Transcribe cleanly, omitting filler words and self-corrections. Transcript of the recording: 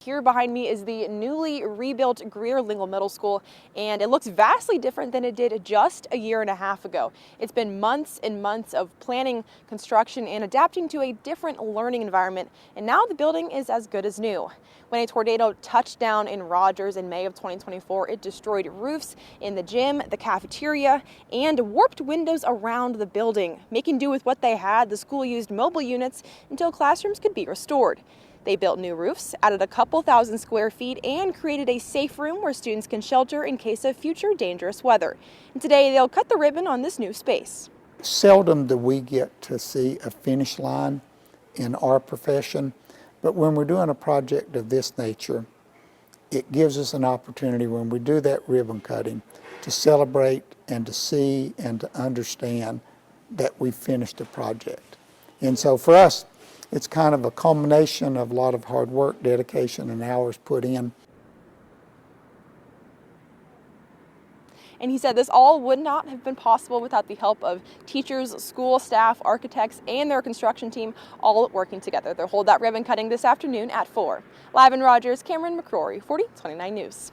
Here behind me is the newly rebuilt Greer-Lingle Middle School, and it looks vastly different than it did just a year and a half ago. It's been months and months of planning, construction, and adapting to a different learning environment, and now the building is as good as new. When a tornado touched down in Rogers in May of 2024, it destroyed roofs in the gym, the cafeteria, and warped windows around the building. Making do with what they had, the school used mobile units until classrooms could be restored. They built new roofs, added a couple thousand square feet, and created a safe room where students can shelter in case of future dangerous weather. And today they'll cut the ribbon on this new space. Seldom do we get to see a finish line in our profession, but when we're doing a project of this nature, it gives us an opportunity when we do that ribbon cutting to celebrate and to see and to understand that we've finished a project. And so for us, it's kind of a culmination of a lot of hard work, dedication, and hours put in. And he said this all would not have been possible without the help of teachers, school staff, architects, and their construction team all working together. They'll hold that ribbon cutting this afternoon at 4. Live in Rogers, Cameron McCrory, 4029 News.